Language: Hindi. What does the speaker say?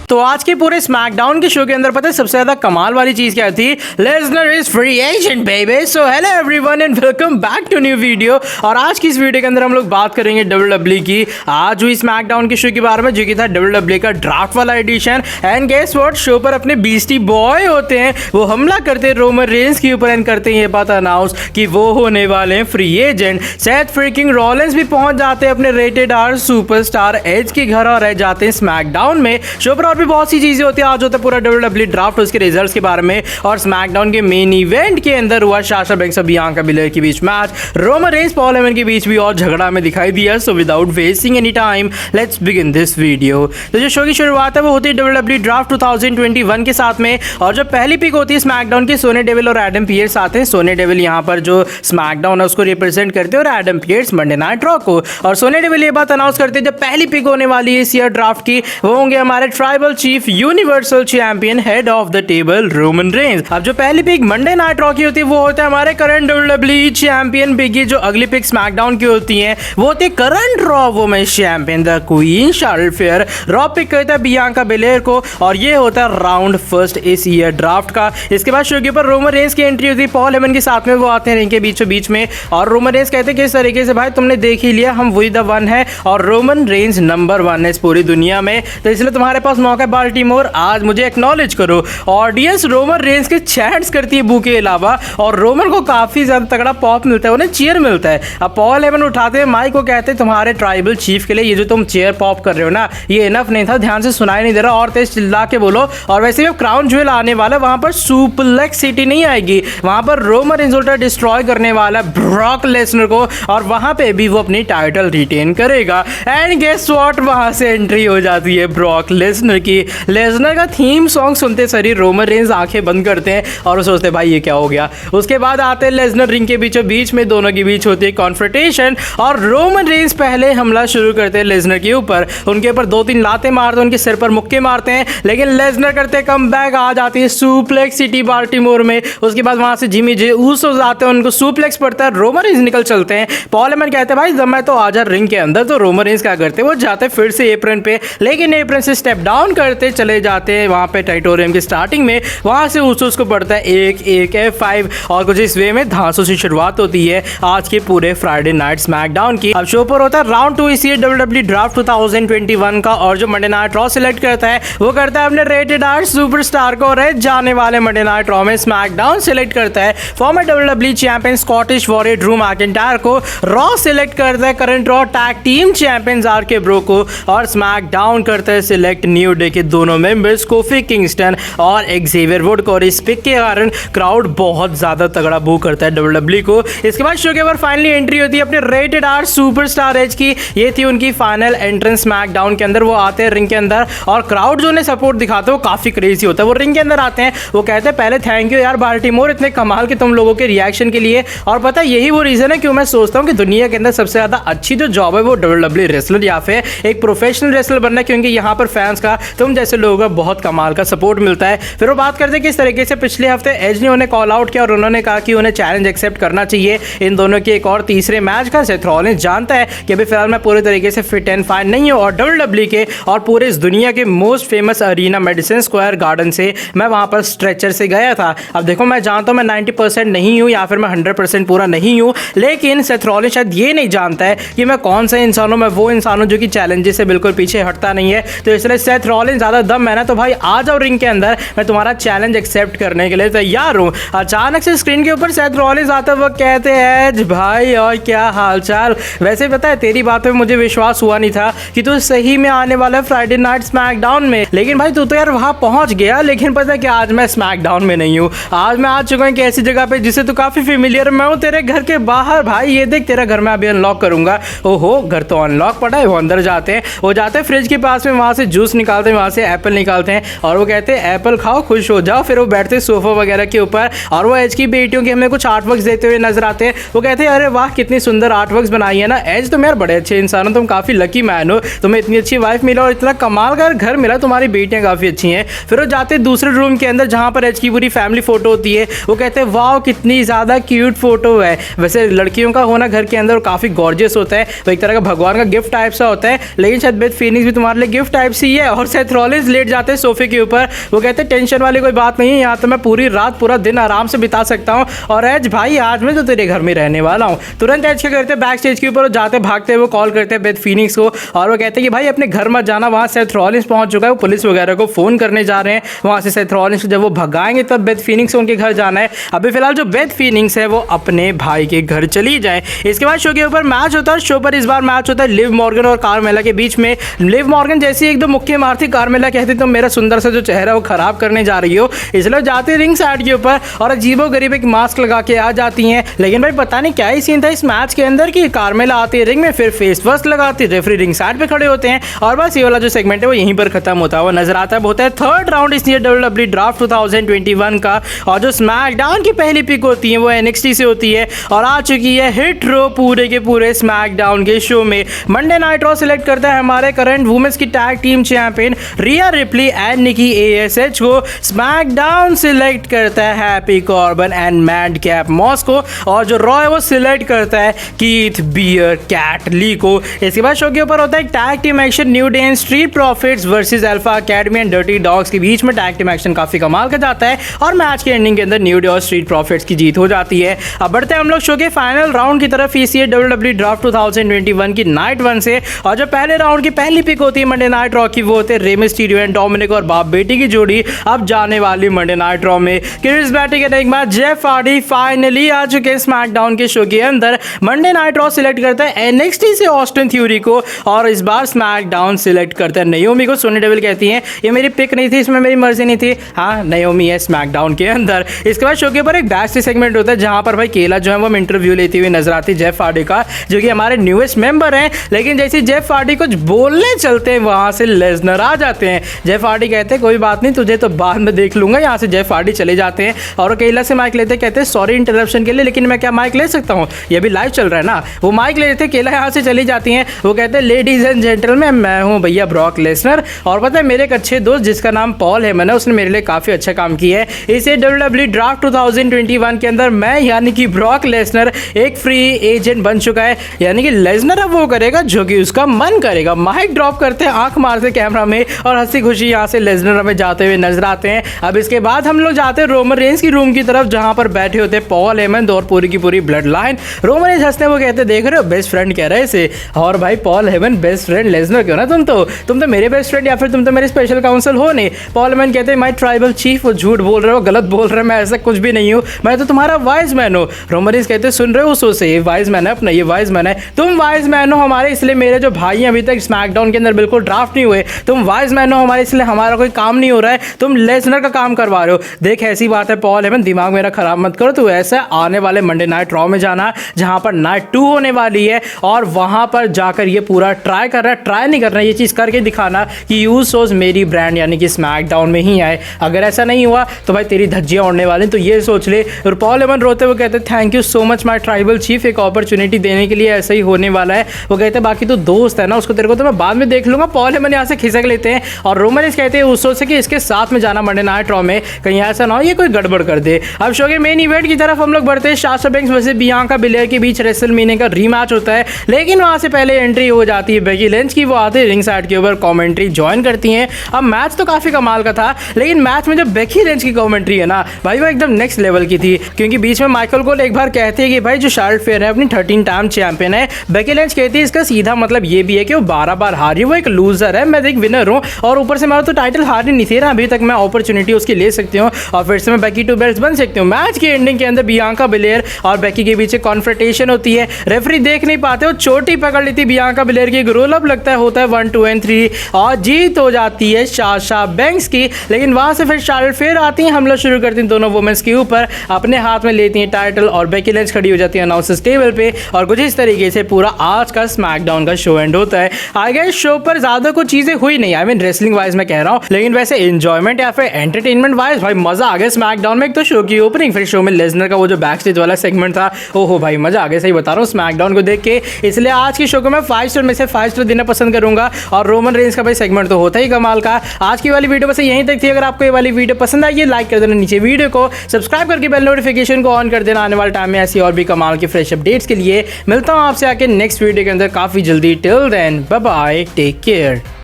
तो आज के पूरे स्मैकडाउन के शो के अंदर पता है सबसे ज्यादा कमाल वाली चीज क्या थी? Lesnar is free agent baby. So hello everyone and welcome back to new video. और आज की इस वीडियो के अंदर हम लोग बात करेंगे WWE की आज हुई स्मैकडाउन के शो के बारे में, जो कि था WWE का ड्राफ्ट वाला edition. And guess what, show पर अपने बीस्टी बॉय होते हैं, वो हमला करते हैं रोमन रेंस के ऊपर एंड करते हैं ये बात अनाउंस कि वो होने वाले हैं free agent. Seth freaking Rollins भी पहुंच जाते हैं अपने रेटेड आर सुपरस्टार एज के घर और रह जाते हैं स्मैकडाउन में। शो पर और भी बहुत सी चीजें होती है। आज होता है पूरा WWE ड्राफ्ट, उसके रिजल्ट्स के बारे में, और स्मैकडाउन के मेन इवेंट के अंदर हुआ साशा बैंक्स और बियांका बिलेर के बीच match, Roman Reigns Paul Heyman के बीच भी और झगड़ा हमें दिखाई दिया। So without wasting any time let's begin this video. तो जो शो की शुरुआत है वो होती है WWE ड्राफ्ट 2021 के साथ में, और जो पहली पिक होती है स्मैकडाउन की, सोने डेविल और एडम पियर्स आते हैं। सोने डेविल यहाँ पर जो स्मैकडाउन है उसको रिप्रेजेंट करते हैं और Adam Pearce Monday night raw को। और सोने डेविल ये बात अनाउंस करते हैं जब पहली पिक होने वाली है इस ईयर ड्राफ्ट की, वो होंगे हमारे tribal chief universal champion head of the table Roman Reigns. अब जो पहली पिक मंडे नाइट रॉ की होती है वो होता है हमारे करंट WWE चैंपियन बिगी। जो अगली पिक स्मैकडाउन की होती है वो होती है current Raw women's champion the queen Charlotte Flair. Raw pick करता है बियांका बिलेर को, और ये होता है राउंड फर्स्ट इस ईयर ड्राफ्ट का। इसके बाद शो के ऊपर रोमन रेंस की एंट्री होती है पॉल हेमन के साथ में, वो आते हैं रिंग के बीचों बीच में, और रोमन रेंस कहते हैं किस तरीके से भाई तुमने देख ही लिया, हम वही द वन है और रोमन रेंस नंबर 1 है इस पूरी दुनिया में, तो इसलिए तुम्हारे पास मौका है बाल्टीमोर, आज मुझे एक्नॉलेज करो। ऑडियंस रोमन रेंस के चैट्स करती है बू के अलावा, और रोमन को काफी ज्यादा तगड़ा पॉप मिलता है, उन्हें चीयर मिलता है। अब पॉल हेमन उठाते हैं माइक को, कहते हैं तुम्हारे ट्राइबल चीफ के लिए ये जो तुम चेयर पॉप कर रहे हो ना, ये इनफ नहीं था, ध्यान से सुनाई नहीं दे रहा, और तेज चिल्ला के बोलो। और वैसे भी क्राउन ज्वेल आने वाला, वहां पर सुपरलेक्स सिटी नहीं आएगी, वहां पर रोमन रेंस उल्टा डिस्ट्रॉय करने वाला ब्रॉक लेसनर को, और वहां पे भी वो अपनी टाइटल रिटेन करेगा। एंड गेस व्हाट, वहां से एंट्री हो जाती है ब्रॉक लेसनर की। लेसनर का थीम सॉन्ग सुनते सरी रोमन रेंस आंखें बंद करते हैं और सोचते हैं भाई ये क्या हो गया। उसके बाद आते हैं लेसनर रिंग के बीचों बीच में, दोनों के बीच होती है कॉन्फ्रंटेशन, और रोमन रेंस पहले हमला शुरू करते हैं लेसनर के ऊपर, उनके ऊपर 2-3 लातें मारते हैं, उनके सिर पर मुक्के मारते हैं, लेकिन लेसनर करते कम बैक, आ जाती है सुप्लेक्स सिटी बाल्टीमोर में। उसके बाद वहां से जिमी जे ऊसोस आते हैं, उनको सुप्लेक्स पड़ता है, रोमन रेंस निकल चलते हैं। पॉल हेमन कहते हैं भाई जब मैं तो आ जा रिंग के अंदर, तो रोमन रेंस क्या करते हैं, वो जाते फिर से एप्रन पे, लेकिन एप्रन से स्टेप डाउन करते चले जाते हैं वहां पे टेरिटोरियम की स्टार्टिंग में, वहां से ऊसोस को पड़ता है एक F5, और कुछ इस वे में धांसों से शुरुआत होती है आज के पूरे फ्राइडे नाइट स्मैकडाउन की। अब शो पर होता है राउंड 2 इस WWE ड्राफ्ट 2021 का, और जो मंडे नाइट रॉ सिलेक्ट करता है वो करता है अपने रेटेड आर सुपरस्टार को, रह जाने वाले मंडे नाइट रॉ में स्मैकडाउन सिलेक्ट करता है farmer WWE champion Scottish warrior Drew McIntyre को, रॉ सिलेक्ट करता है current raw tag team champion RK Bro को, और स्मैकडाउन करता है सिलेक्ट न्यू डे के दोनों मेंबर्स कोफी किंगस्टन और एक्सेवियर वुड को, और इस पिक के कारण क्राउड बहुत ज्यादा तगड़ा बू करता है WWE को। इसके बाद शो के ऊपर फाइनली एंट्री होती है अपने रेटेड आर सुपरस्टार एज की, ये थी उनकी फाइनल एंट्रेंस स्मैकडाउन के अंदर। वो आते हैं रिंग के अंदर, और क्राउड जो उन्हें सपोर्ट दिखाते हैं वो काफी क्रेजी होता है। वो रिंग के अंदर आते हैं, वो कहते हैं पहले थैंक यू यार बाल्टीमोर इतने कमाल के तुम लोगों के रिएक्शन के लिए, और पता है यही वो रीजन है क्यों मैं सोचता हूँ कि दुनिया के अंदर सबसे ज्यादा अच्छी जो जॉब है वो WWE रेसलर या फिर एक प्रोफेशनल रेसलर बनना है, क्योंकि यहाँ पर फैंस का, तुम जैसे लोगों का बहुत कमाल का सपोर्ट मिलता है। फिर वो बात करते हैं किस तरीके से पिछले हफ्ते एज ने उन्हें कॉल आउट किया, और उन्होंने कहा कि उन्हें चैलेंज एक्सेप्ट करना चाहिए इन दोनों के एक और तीसरे मैच का। सेथ रॉलिंस जानता है कि अभी फिलहाल मैं पूरे तरीके से फिट एंड फाइन नहीं हूँ, और WWE के और पूरे इस दुनिया के most famous arena Madison Square Garden से मैं वहां पर स्ट्रेचर से गया था। अब देखो मैं जानता हूं मैं 90% नहीं हूं या फिर मैं 100% पूरा नहीं हूं, लेकिन सेथ रॉलिंस शायद ये नहीं जानता है कि मैं कौन सा इंसान हूं। मैं वो इंसान हूं जो कि चैलेंजेस से बिल्कुल पीछे हटता नहीं है, तो इसलिए सेथ रॉलिंस ज्यादा दम है ना, तो भाई आ जाओ रिंग के अंदर, मैं तुम्हारा चैलेंज एक्सेप्ट करने के लिए तैयार हूं। अचानक से स्क्रीन के ऊपर सेथ रॉलिंस आता है, वो कहते हैं भाई और क्या हालचाल। वैसे पता है तेरी बात पे मुझे विश्वास हुआ नहीं था कि तू सही में आने वाला है फ्राइडे नाइट स्मैकडाउन में, लेकिन भाई तू तो यार वहां पहुंच गया, लेकिन पता है कि आज मैं स्मैकडाउन में नहीं हूं। आज मैं आ चुका हूं एक ऐसी जगह पे जिसे तू काफी फेमिलियर, मैं हूं तेरे घर के बाहर। भाई ये देख तेरा घर मैं अभी अनलॉक करूंगा। ओहो घर तो अनलॉक पड़ा है। वो अंदर जाते हैं, वो जाते हैं फ्रिज के पास में, वहां से जूस निकालते हैं, वहां से एप्पल निकालते हैं, और वो कहते हैं एप्पल खाओ खुश हो जाओ। फिर वो बैठते हैं सोफा वगैरह के ऊपर, और वो एज की बेटियों के हमें कुछ आर्ट वर्क्स देते हुए नजर आते हैं। वो कहते हैं अरे वाह कितनी सुंदर आर्ट वर्क्स बनाई है ना एज, तुम यार बड़े अच्छे इंसान हो, तुम काफी लकी मैन हो, तुम्हें इतनी अच्छी वाइफ मिला और इतना कमाल का घर मिला, तुम्हारी बेटियां काफी अच्छी हैं। फिर वो जाते हैं दूसरे रूम के अंदर जहां पर एज की पूरी फैमिली फोटो होती है। वो कहते हैं वाह कितनी ज्यादा क्यूट फोटो है। वैसे लड़कियों का होना घर के अंदर काफी गॉर्जियस होता है, वो एक तरह का भगवान का गिफ्ट टाइप सा होता है, लेकिन शायद बेथ फीनिक्स भी तुम्हारे लिए गिफ्ट टाइप सी है। और सेथ रॉलिंस लेट जाते हैं सोफे के ऊपर। वो कहते हैं टेंशन वाली कोई बात नहीं है, यहाँ तो मैं पूरी रात पूरा दिन आराम से बिता सकता हूँ और एज भाई आज मैं तो तेरे घर में रहने वाला हूँ। तुरंत एज क्या करते हैं बैक स्टेज के ऊपर जाते भागते वो कॉल करते हैं बेथ फीनिक्स को और वो कहते हैं कि भाई अपने घर मत जाना, वहाँ सेथ रॉलिंस पहुंच चुका है, वो पुलिस वगैरह को फोन करने जा रहे हैं। वहाँ से सेथ रॉलिंस को जब वो भगाएंगे तब बेथ फीनिक्स उनके घर जाना है। अभी फिलहाल जो बेथ फीनिक्स है वो अपने भाई के घर चली जाए। इसके बाद शो के ऊपर मैच होता है। शो पर इस बार मैच होता है लिव मॉर्गन और कार्मेला के बीच में। लिव मॉर्गन जैसी एकदम मुक्के मारती कार्मेला कहती तो मेरा सुंदर सा जो चेहरा वो खराब करने जा रही हो, इसलिए जाते रिंग साइड के ऊपर और अजीबो गरीब एक मास्क लगा के आ जाती हैं। लेकिन भाई पता नहीं क्या ही सीन था इस मैच के अंदर कि कार्मेला आती है रिंग में, फिर फेस फर्स्ट लगाती, रेफरी रिंग साइड पे खड़े होते हैं और बस ये वाला जो सेगमेंट है वो यहीं पर खत्म होता हुआ नजर आता है। होता है थर्ड राउंड इस WWE ड्राफ्ट 2021 का और जो स्मैकडाउन की पहली पिक होती है वो NXT से होती है और आ चुकी है हिट रो पूरे के पूरे स्मैकडाउन के शो में। मंडे नाइट रॉ सिलेक्ट करता है हमारे करंट वुमेन्स की tag team champion Rhea Ripley and Nikki ASH को। स्मैकडाउन सिलेक्ट करता है Happy Corbin and Mad Cap Moss को और जो रॉ है वो सिलेक्ट करता है कीथ बियर कैट ली को। इसके बाद शो के ऊपर होता है tag team action new day and street profits versus alpha academy and dirty dogs के बीच में। टैग टीम एक्शन काफी कमाल का जाता है और मैच के एंडिंग के अंदर न्यू डे और स्ट्रीट प्रॉफिट्स की जीत हो जाती है। अब बढ़ते हैं हम लोग शो के फाइनल राउंड की तरफ इसी WWE ड्राफ्ट 2021 की नाइट 1 से और जो पहले राउंड की पहली पिक होती है मंडे नाइट रॉ की वो होते हैं रे मिस्टीरियो एंड डोमिनिक और बाप बेटी की जोड़ी अब जाने वाली मंडे नाइट रॉ में। क्रिस बैटी के एक मैच जेफ हार्डी फाइनली आ चुके हैं स्मैकडाउन के शो के अंदर। मंडे नाइट रॉ सिलेक्ट करता है NXT से ऑस्टिन थ्योरी को और इस बार स्मैकडाउन सिलेक्ट करता है नाओमी को। सोनी डेविल कहती हैं ये मेरी पिक नहीं थी, इसमें मेरी मर्जी नहीं थी, हाँ नाओमी है स्मैकडाउन के अंदर। इसके बाद शो के ऊपर एक बैक स्टेज सेगमेंट होता है जहां पर भाई केला जो है वो इंटरव्यू लेती हुई नजर आती है जेफ हार्डी का, जो कि हमारे न्यूएस्ट मेंबर हैं। लेकिन जैसे जेफ हार्डी कुछ बोलने चलते हैं वहां से लेसनर आ जाते हैं। जेफ हार्डी कहते हैं कोई बात नहीं तुझे तो बाद में देख लूंगा। यहाँ से जेफ हार्डी चले जाते हैं और केला से माइक लेते कहते हैं सॉरी इंटरप्शन के लिए, लेकिन मैं क्या माइक ले सकता हूँ, ये भी लाइव चल रहा है ना। वो माइक ले लेते, केला यहाँ से चली जाती हैं। वो कहते हैं लेडीज एंड जेंटलमैन मैं हूँ भैया ब्रॉक लेसनर और पता है मेरे एक अच्छे दोस्त जिसका नाम पॉल हेमन है, उसने मेरे लिए काफी अच्छा काम किया है। इसे WWE ड्राफ्ट 2021 के अंदर मैं यानी कि ब्रॉक लेसनर एक फ्री एजेंट बन चुका है। यानी कि लेसनर अब वो करेगा जो कि उसका मन करेगा। माइक ड्रॉप करते हैं, आंख मारते कैमरा में और हंसी खुशी यहाँ से लेसनर हमें जाते हुए नजर आते हैं। अब इसके बाद हम लोग जाते हैं रोमन रेंस की रूम की तरफ जहां पर बैठे होते हैं पॉल हेमन और पूरी की पूरी ब्लड लाइन। रोमन रेंस हंसते वो कहते देख रहे हो बेस्ट फ्रेंड कह रहे इसे, और भाई Paul Heyman best friend Lesnar क्यों ना, तुम तो मेरे बेस्ट फ्रेंड या फिर तुम तो मेरे स्पेशल काउंसिल हो नहीं। पॉल हेमन कहते हैं माय ट्राइबल चीफ, वो झूठ बोल रहे हो, गलत बोल रहे हो, मैं ऐसा कुछ भी नहीं हूँ, मैं तो तुम्हारा वाइज मैन हूँ। रोमन रेंस कहते सुन रहे हो उसो से, ये वाइज मैन है अपना, ये वाइज मैन है, तुम वाइज मैन हो हमारे, इसलिए मेरे जो भाई हैं अभी तक स्मैकडाउन के अंदर बिल्कुल ड्राफ्ट नहीं हुए, तुम वाइज मैन हो हमारे, इसलिए हमारा कोई काम नहीं हो रहा है, तुम लेसनर का काम करवा रहे हो। देख ऐसी बात है पॉल हेमन, दिमाग मेरा खराब मत करो, तो ऐसा आने वाले मंडे नाइट रॉ में जाना जहां पर नाइट 2 होने वाली है और वहां पर जाकर ये पूरा ट्राई कर रहा है, ट्राई नहीं करना, ये चीज करके दिखाना कि यू सोज मेरी ब्रांड यानी कि स्मैकडाउन में ही आए। अगर ऐसा नहीं हुआ तो भाई तेरी धज्जियां उड़ने वाली, तो ये सोच ले। और पॉल हेमन रोते हुए कहते thank you so much my tribal chief, एक अपॉर्चुनिटी देने के लिए, ऐसा ही होने वाला है। वो कहते बाकी तो दोस्त है ना, उसको तेरे को तो मैं बाद में देख लूंगा। पॉल हेमन यहाँ से खिसक लेते हैं और रोमन कहते हैं उस से कि इसके साथ में जाना मंडे नाइट रॉ में, कहीं ऐसा ना हो ये कोई गड़बड़ कर दे। अब शो के मेन इवेंट की तरफ हम लोग बढ़ते हैं। Sasha banks versus Bianca bilayer के बीच रेसलमेनिया का रीमैच होता है, लेकिन वहां से पहले एंट्री हो जाती है बेकी लिंच की। वो आते रिंग साइड के ऊपर कमेंट्री ज्वाइन करती हैं। अब मैच तो काफी कमाल का था, लेकिन मैच में जो बेकी लिंच की कमेंट्री है ना भाई वो एकदम नेक्स्ट लेवल की थी, क्योंकि बीच में माइकल कोल एक बार कहते हैं कि भाई जो शार्लट फेयर है अपनी 13 टाइम चैंपियन है। बेकी लिंच कहती है इसका सीधा मतलब ये भी है कि वो 12 बार हारी, वो एक लूजर है, मैं एक विनर हूँ और ऊपर से मैं तो टाइटल हार ही नहीं थी ना अभी तक, मैं अपॉर्चुनिटी उसकी ले सकती हूँ और फिर से मैं बेकी 2 बेल्ट्स बन सकती हूँ। मैच की एंडिंग के अंदर बियांका बिलेयर और बेकी के बीच कॉन्फ्रंटेशन होती है, रेफरी देख नहीं पाते, वो चोटी पकड़ लेती बियांका बिलेयर की, रोल अप लगता है, होता है 1 2 and 3 और जीत हो जाती है साशा बैंक्स की। लेकिन वहां से फिर शार्लट फेयर आती हैं, हमला शुरू करती हैं दोनों वुमेन्स के ऊपर, अपने हाथ में लेती हैं टाइटल और बेकी लिंच खड़ी हो जाती है अनाउंसर्स टेबल पे और कुछ इस तरीके से पूरा आज का स्मैकडाउन का शो एंड होता है। आगे शो पर ज्यादा कुछ चीजें हुई नहीं, आई मीन रेसलिंग वाइज मैं कह रहा हूँ, लेकिन वैसे एंजॉयमेंट या फिर एंटरटेनमेंट वाइज भाई मजा आ गया स्मैकडाउन में। एक तो शो की ओपनिंग, फिर शो में लेसनर का वो जो बैक स्टेज वाला सेगमेंट था, ओहो भाई मजा आ गया, सही बता रहा हूँ स्मैकडाउन को देख के। इसलिए आज की शो को मैं 5 स्टार में से 5 स्टार देना पसंद करूंगा और रोमन रेंस का भाई सेगमेंट तो होता ही कमाल का। आज की वाली वीडियो बस यहीं तक थी। अगर आपको ये वाली वीडियो पसंद आई है लाइक कर देना नीचे वीडियो को, सब्सक्राइब करके बेल नोटिफिकेशन को ऑन कर देना आने वाले टाइम में ऐसी और भी कमाल की फ्रेश अपडेट्स के लिए। मिलता हूं आपसे आके नेक्स्ट वीडियो के अंदर काफी जल्दी। Till then bye bye, take care.